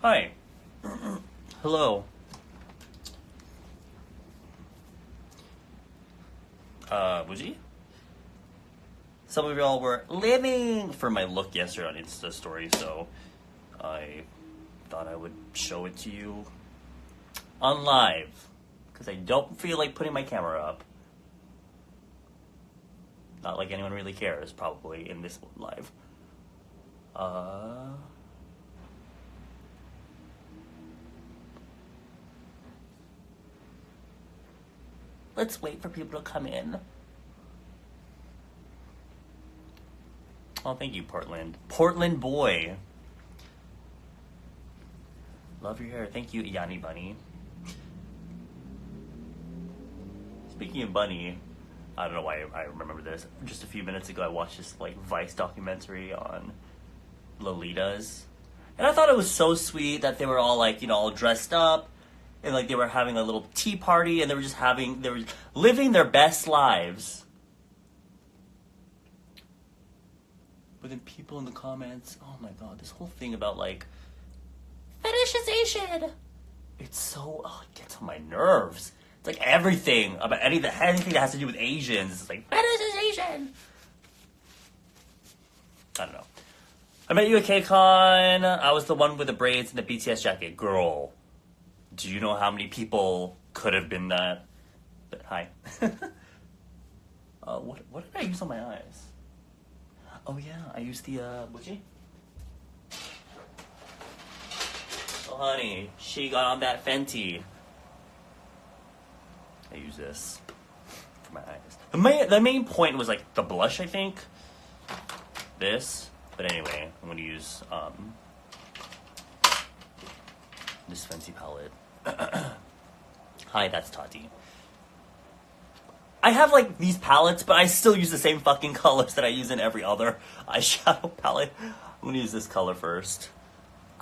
Hi. Hello. Woozy? Some of y'all were living for my look yesterday on Insta story, so I thought I would show it to you on live. Because I don't feel like putting my camera up. Not like anyone really cares, probably, in this live. Let's wait for people to come in. Oh, thank you, Portland. Portland boy. Love your hair. Thank you, Yanni Bunny. Speaking of Bunny, I don't know why I remember this. Just a few minutes ago, I watched this Vice documentary on Lolitas, and I thought it was so sweet that they were all all dressed up, and they were having a little tea party, and they were living their best lives. But then people in the comments, oh my god, this whole thing about fetishization. It gets on my nerves. It's like everything about anything that has to do with Asians. It's like fetishization. I don't know. I met you at KCON. I was the one with the braids and the BTS jacket. Girl, do you know how many people could have been that? But hi. What did I use on my eyes? Oh yeah, I used the Gucci. Oh honey, she got on that Fenty. I use this for my eyes. The main point was the blush, I think. This. But anyway, I'm gonna use this Fenty palette. Hi, that's Tati. I have these palettes, but I still use the same fucking colors that I use in every other eyeshadow palette. I'm gonna use this color first.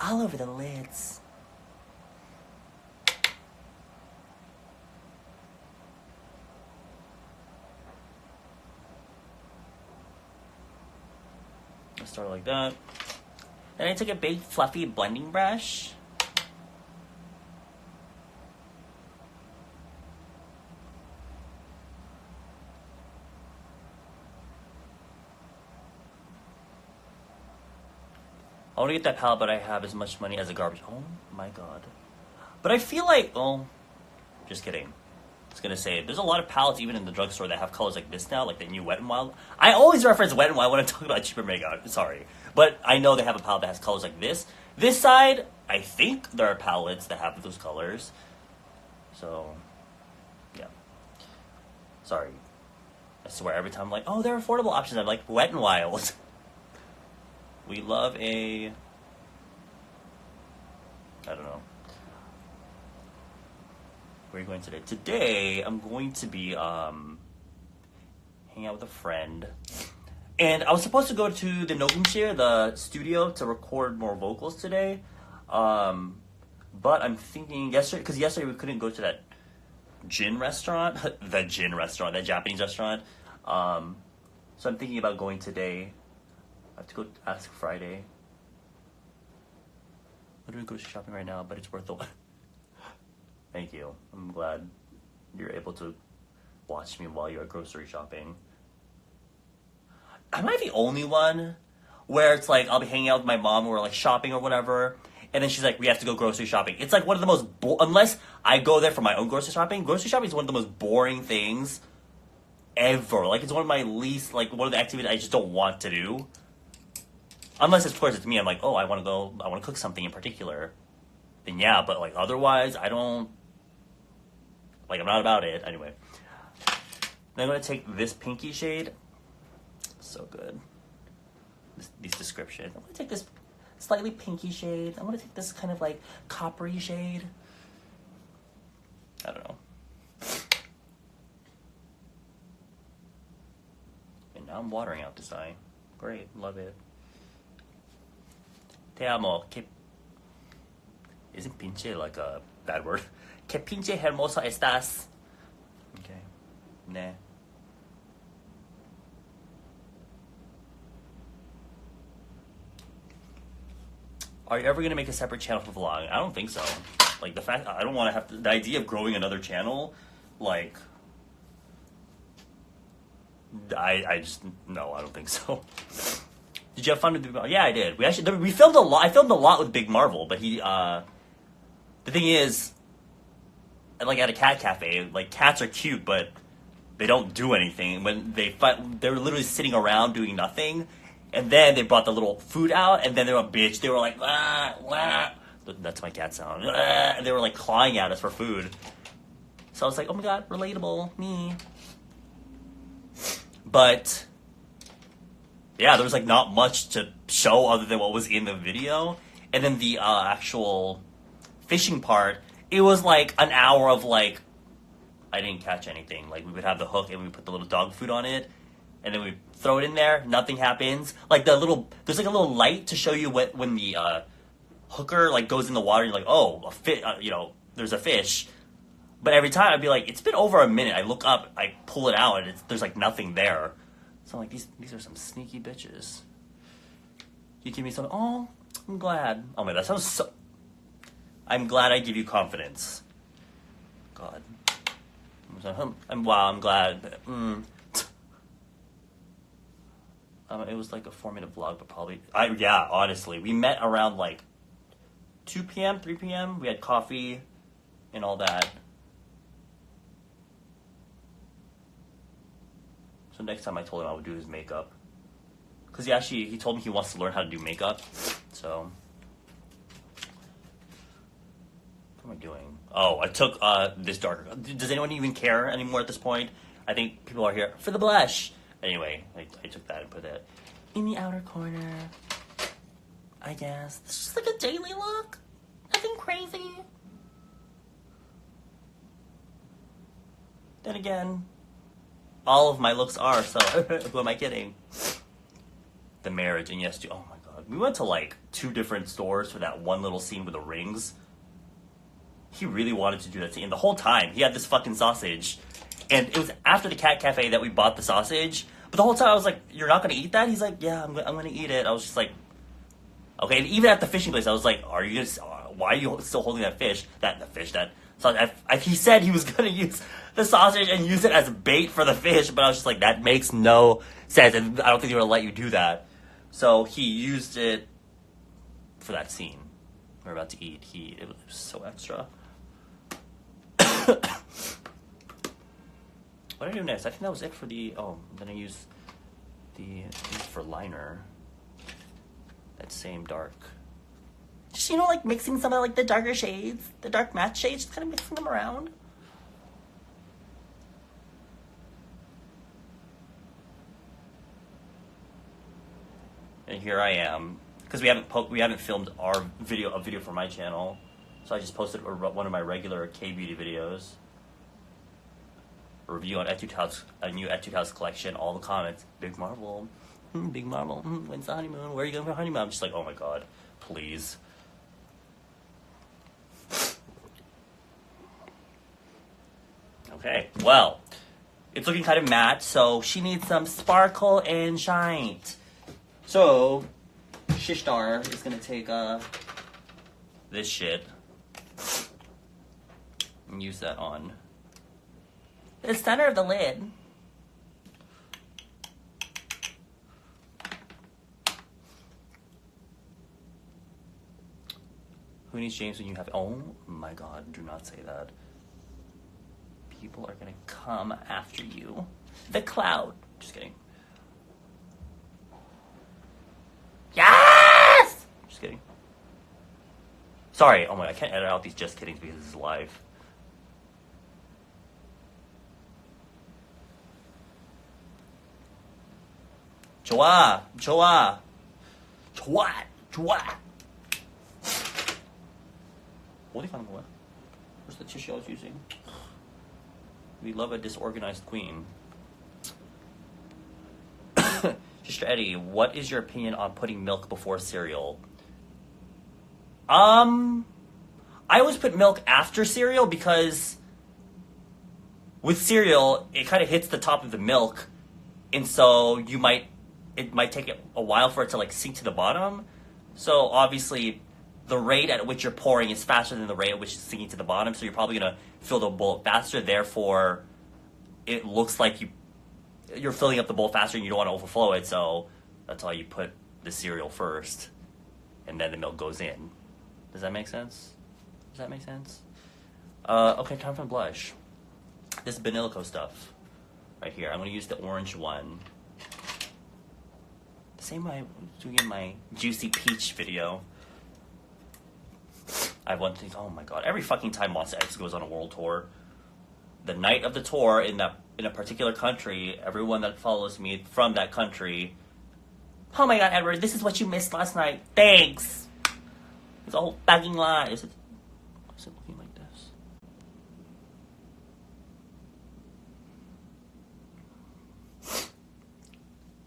All over the lids. Let's start like that. Then I took a big fluffy blending brush. I want to get that palette, but I have as much money as a garbage. Oh my god. But I feel just kidding. I was gonna say, there's a lot of palettes even in the drugstore that have colors like this now, like the new Wet n Wild. I always reference Wet n Wild when I'm talking about cheaper makeup. Sorry. But I know they have a palette that has colors like this. This side, I think there are palettes that have those colors. So, yeah. Sorry. I swear every time I'm like, oh, there are affordable options. I'm like, Wet n Wild. We love I don't know. Where are you going today? Today, I'm going to be hanging out with a friend. And I was supposed to go to the Nogumshire, the studio, to record more vocals today. But I'm thinking because yesterday we couldn't go to that gin restaurant. The gin restaurant, that Japanese restaurant. So I'm thinking about going today. I have to go ask Friday. I'm doing grocery shopping right now, but it's worth the while. Thank you. I'm glad you're able to watch me while you're grocery shopping. Am I the only one where it's I'll be hanging out with my mom or shopping or whatever, and then she's like, we have to go grocery shopping. It's one of the most unless I go there for my own grocery shopping is one of the most boring things ever. It's one of my least one of the activities I just don't want to do. Unless, of course, it's me. I'm like, oh, I want to cook something in particular. Then yeah, but otherwise, I don't. I'm not about it. Anyway. Then I'm going to take this pinky shade. So good. These descriptions. I'm going to take this slightly pinky shade. I'm going to take this kind of coppery shade. I don't know. And now I'm watering out this eye. Great. Love it. Te amo. Isn't pinche a bad word? Que pinche hermosa estás. Okay. Nah. Are you ever gonna make a separate channel for vlogging? I don't think so. Like the fact I don't want to have to, the idea of growing another channel, like I just no, I don't think so. Did you have fun with Big Marvel? Yeah, I did. We filmed a lot. I filmed a lot with Big Marvel, but the thing is, like at a cat cafe, like cats are cute, but they don't do anything. When they fight, they were literally sitting around doing nothing, and then they brought the little food out, and then they were a bitch. They were like, wah, wah. That's my cat sound. And they were like clawing at us for food. So I was like, oh my god, relatable, me. But yeah, there was like not much to show other than what was in the video. And then the actual fishing part, it was like an hour of like, I didn't catch anything. Like we would have the hook and we put the little dog food on it, and then we throw it in there. Nothing happens. Like there's like a little light to show you when the hooker like goes in the water. You're like, oh, a fish. There's a fish. But every time I'd be like, it's been over a minute. I look up, I pull it out, and there's like nothing there. So I'm like, these are some sneaky bitches. You give me some. Oh, I'm glad. Oh man, that sounds so. I'm glad I give you confidence. God. I'm glad. It was like a 4-minute vlog, but probably honestly, we met around like 2 p.m., 3 p.m. We had coffee and all that. So next time I told him I would do his makeup, because he told me he wants to learn how to do makeup. So what am I doing? Oh, I took this darker. Does anyone even care anymore at this point? I think people are here for the blush. Anyway, I took that and put it in the outer corner. I guess it's just like a daily look. Nothing crazy. Then again, all of my looks are, so who am I kidding? The marriage, and yes, oh my god. We went to like 2 different stores for that one little scene with the rings. He really wanted to do that scene. The whole time, he had this fucking sausage. And it was after the cat cafe that we bought the sausage. But the whole time I was like, you're not going to eat that? He's like, yeah, I'm going to eat it. I was just like, okay. And even at the fishing place, I was like, why are you still holding that fish? He said he was going to use the sausage and use it as bait for the fish. But I was just like, that makes no sense. And I don't think they were going to let you do that. So he used it for that scene we're about to eat. It was so extra. What did I do next? I think that was it for the. Oh, then I used for liner. That same dark. Just like mixing some of like the darker shades, the dark matte shades, just kind of mixing them around. And here I am, because we haven't filmed a video for my channel, so I just posted one of my regular K-beauty videos. Review on Etude House, a new Etude House collection. All the comments, Big Marvel, Big Marvel. When's the honeymoon? Where are you going for honeymoon? I'm just like, oh my god, please. Okay, well, it's looking kind of matte, so she needs some sparkle and shine. So, Shishtar is gonna take this shit and use that on the center of the lid. Who needs James when you have... Oh my god, do not say that. People are gonna come after you. The cloud. Just kidding. Yes! Just kidding. Sorry, oh my, I can't edit out these just kiddings because this is live. 좋아. 어디 가는 거야? Where's the tissue I was using? We love a disorganized queen. Sister Eddie, what is your opinion on putting milk before cereal? I always put milk after cereal because with cereal, it kind of hits the top of the milk, and so it might take a while for it to like sink to the bottom. So obviously, the rate at which you're pouring is faster than the rate at which it's sinking to the bottom, so you're probably gonna fill the bowl faster. Therefore, it looks like you're filling up the bowl faster and you don't want to overflow it. So that's why you put the cereal first, and then the milk goes in. Does that make sense? Does that make sense? Okay, time for blush. This is Banilico stuff right here. I'm gonna use the orange one. The same way I was doing in my Juicy Peach video. I have one thing. Oh my god! Every fucking time Monster X goes on a world tour, the night of the tour in a particular country, everyone that follows me from that country. Oh my god, Edward! This is what you missed last night. Thanks. It's a whole fucking lie. Is it looking like this?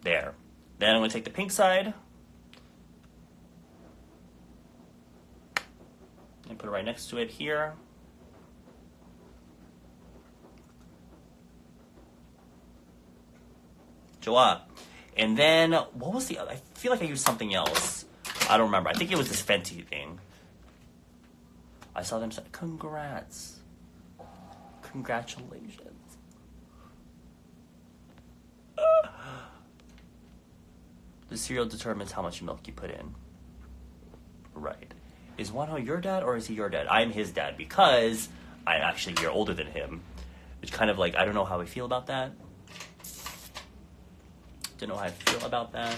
There. Then I'm gonna take the pink side. And put it right next to it here. Joa. And then, what was the other? I feel like I used something else. I don't remember. I think it was this Fenty thing. I saw them say, congrats. Congratulations. The cereal determines how much milk you put in. Right. Is Wano your dad or is he your dad? I'm his dad because I'm actually a year older than him. Which kind of like, I don't know how I feel about that. Don't know how I feel about that.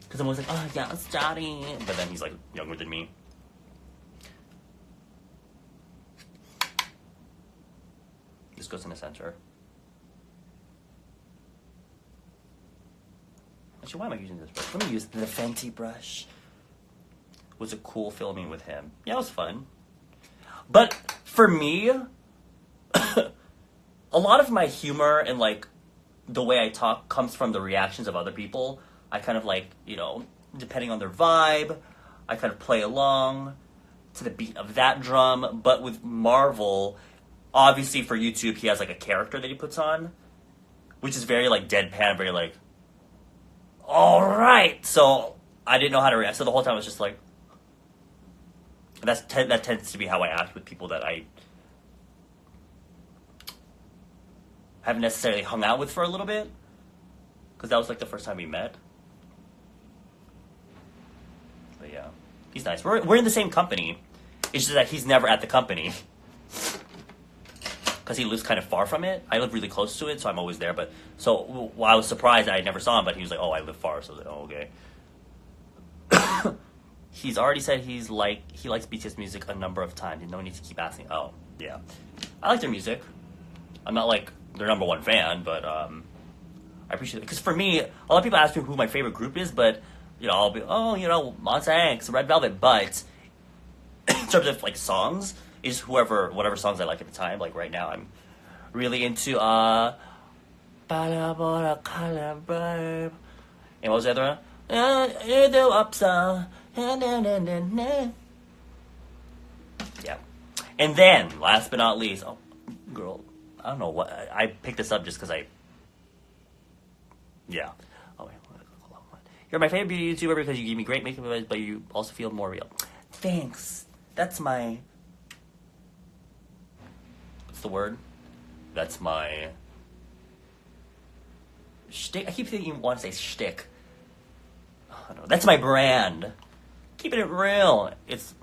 Because I'm always like, oh yeah, it's daddy. But then he's like younger than me. This goes in the center. Actually, why am I using this brush? Let me use the Fenty brush. Was it cool filming with him? Yeah, it was fun. But for me, a lot of my humor and like the way I talk comes from the reactions of other people. I kind of like, depending on their vibe, I kind of play along to the beat of that drum. But with Marvel, obviously for YouTube, he has like a character that he puts on, which is very like deadpan, very like, all right. So I didn't know how to react. So the whole time I was just like, that tends to be how I act with people that I haven't necessarily hung out with for a little bit, because that was like the first time we met. But yeah, he's nice. We're in the same company. It's just that he's never at the company because he lives kind of far from it. I live really close to it, so I'm always there. But so I was surprised that I never saw him, but he was like, "Oh, I live far," so I was like, "Oh, okay." He's already said he likes BTS music a number of times. No need to keep asking. Oh, yeah, I like their music. I'm not like their number one fan, but I appreciate it. Because for me, a lot of people ask me who my favorite group is, but I'll be Monsta X, Red Velvet. But in terms of like songs, is whatever songs I like at the time. Like right now, I'm really into and what was the other one? Yeah. And then, last but not least, oh, girl, I don't know what, I picked this up just because yeah. Oh, wait, you're my favorite beauty YouTuber because you give me great makeup advice, but you also feel more real. Thanks. That's my, what's the word? That's my shtick. I keep thinking you want to say shtick. Oh, no, that's my brand. Keeping it real. It's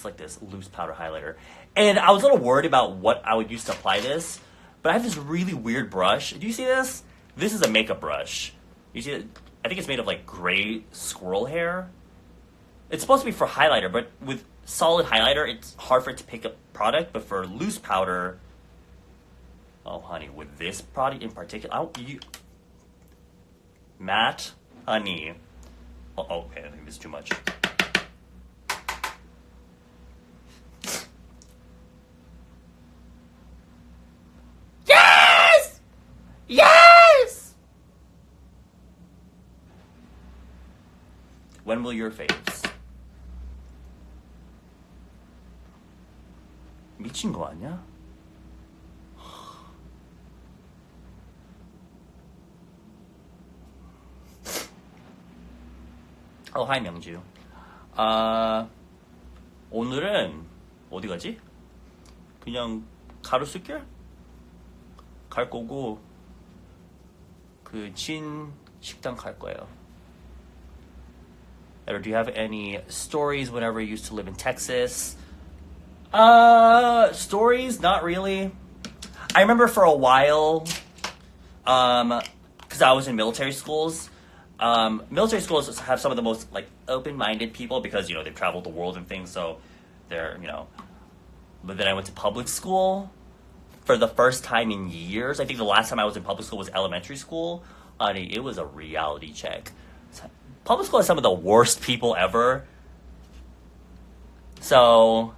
like this loose powder highlighter. And I was a little worried about what I would use to apply this, but I have this really weird brush. Do you see this? This is a makeup brush. You see it? I think it's made of like gray squirrel hair. It's supposed to be for highlighter, but with solid highlighter, it's hard for it to pick up product. But for loose powder, oh honey, with this product in particular, matte, honey. Oh, okay, I think this is too much. Yes! Yes! When will your faves? 미친 거 아니야? Oh, hi, Myungju. 오늘은 어디 가지? 그냥 가로수길 갈 거고 그 진 식당 갈 거예요. Or do you have any stories whenever you used to live in Texas? Stories, not really. I remember for a while, because I was in military schools. Military schools have some of the most like open-minded people because they've traveled the world and things, so they're. But then I went to public school for the first time in years. I think the last time I was in public school was elementary school. It was a reality check. Public school has some of the worst people ever. So,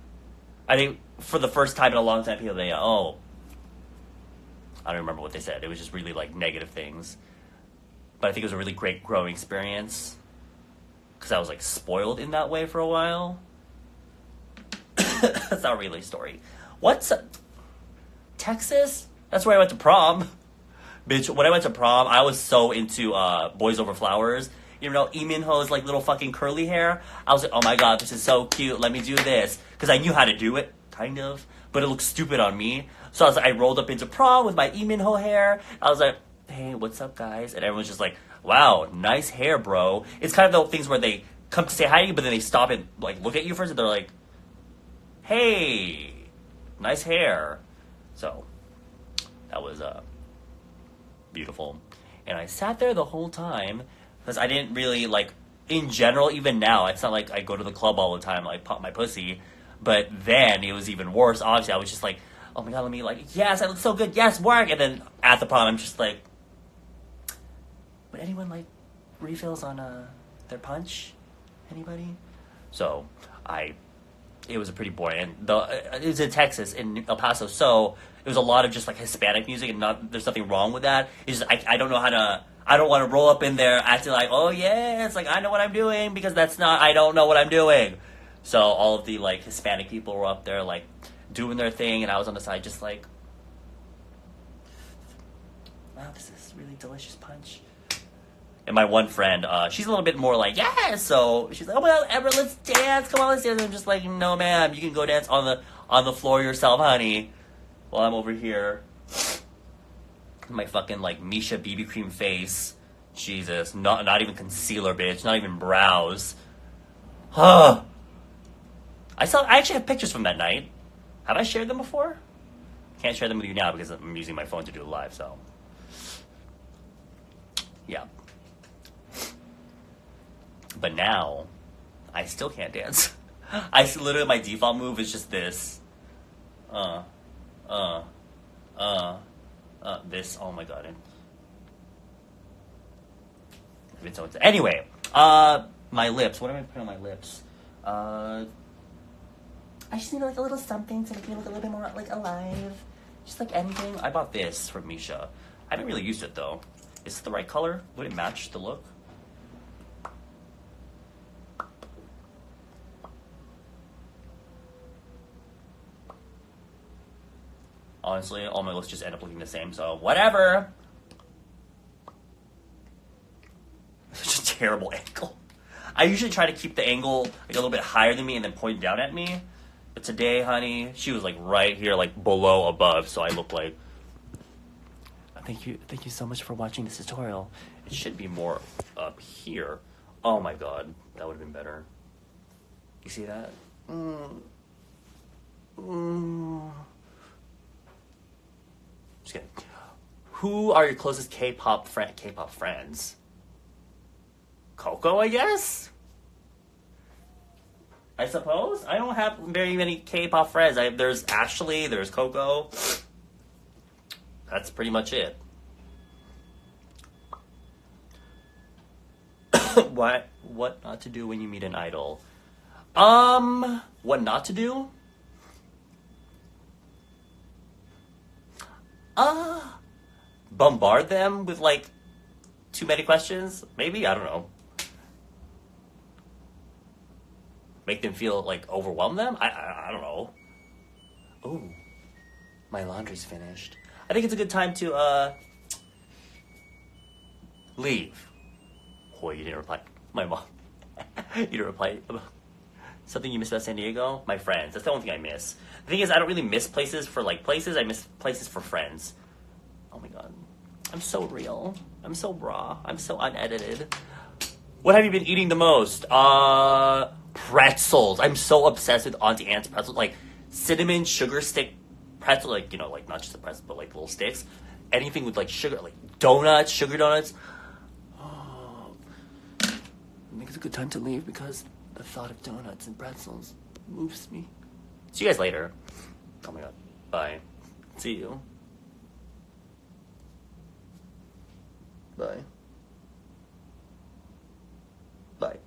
I think for the first time in a long time, people think, oh, I don't remember what they said. It was just really like negative things. But I think it was a really great growing experience because I was like spoiled in that way for a while. That's not really a story. Texas? That's where I went to prom. Bitch, when I went to prom, I was so into Boys Over Flowers. Lee Min-ho's like little fucking curly hair. I was like, oh my god, this is so cute. Let me do this. Because I knew how to do it, kind of. But it looked stupid on me. So I rolled up into prom with my Lee Min-ho hair. I was like, hey, what's up, guys? And everyone's just like, wow, nice hair, bro. It's kind of the things where they come to say hi to you, but then they stop and like look at you first, and they're like, hey, nice hair. So that was beautiful. And I sat there the whole time because I didn't really like, in general, even now, it's not like I go to the club all the time, like pop my pussy. But then it was even worse. Obviously, I was just like, oh my god, let me like, yes, I look so good, yes, work. And then at the prom, I'm just like, would anyone like refills on their punch? Anybody? So it was a pretty boring. And it was in Texas, in El Paso, so it was a lot of just like Hispanic music, and there's nothing wrong with that. It's just I don't know how to. I don't want to roll up in there acting like, oh yeah, it's like I know what I'm doing, because I don't know what I'm doing. So all of the like Hispanic people were up there like doing their thing, and I was on the side just like, wow, this is really delicious punch. And my one friend, she's a little bit more like, yeah, so she's like, oh well, Ever, let's dance, come on, let's dance. And I'm just like, no ma'am, you can go dance on the floor yourself, honey, while I'm over here. My fucking like Misha BB cream face. Jesus, not even concealer, bitch, not even brows. Huh. I actually have pictures from that night. Have I shared them before? Can't share them with you now because I'm using my phone to do it live, so. Yeah. But now, I still can't dance. Literally, my default move is just this. This. Oh my god. Anyway, my lips. What am I putting on my lips? I just need like a little something to make me look a little bit more like alive. Just like anything. I bought this from Misha. I haven't really used it though. Is it the right color? Would it match the look? Honestly, all my looks just end up looking the same, so whatever. Such a terrible angle. I usually try to keep the angle like a little bit higher than me and then point down at me. But today, honey, she was like right here, like below above, so I look like... Thank you so much for watching this tutorial. It should be more up here. Oh my god, that would have been better. You see that? Just kidding. Who are your closest K-pop friends? Coco, I guess? I suppose? I don't have very many K-pop friends. There's Ashley, there's Coco. That's pretty much it. What not to do when you meet an idol? What not to do? Bombard them with like too many questions? Maybe? I don't know. Make them feel like overwhelm them? I don't know. Ooh, my laundry's finished. I think it's a good time to leave. Oh, you didn't reply. My mom. You didn't reply. Something you miss about San Diego? My friends. That's the only thing I miss. The thing is, I don't really miss places for like places. I miss places for friends. Oh my god. I'm so real. I'm so raw. I'm so unedited. What have you been eating the most? Pretzels. I'm so obsessed with Auntie Anne's pretzels. Like cinnamon sugar stick pretzel. Like, you know, like not just the pretzel, but like little sticks. Anything with like sugar, like donuts, sugar donuts. Oh, I think it's a good time to leave because the thought of donuts and pretzels moves me. See you guys later. Oh my god. Bye. See you. Bye. Bye.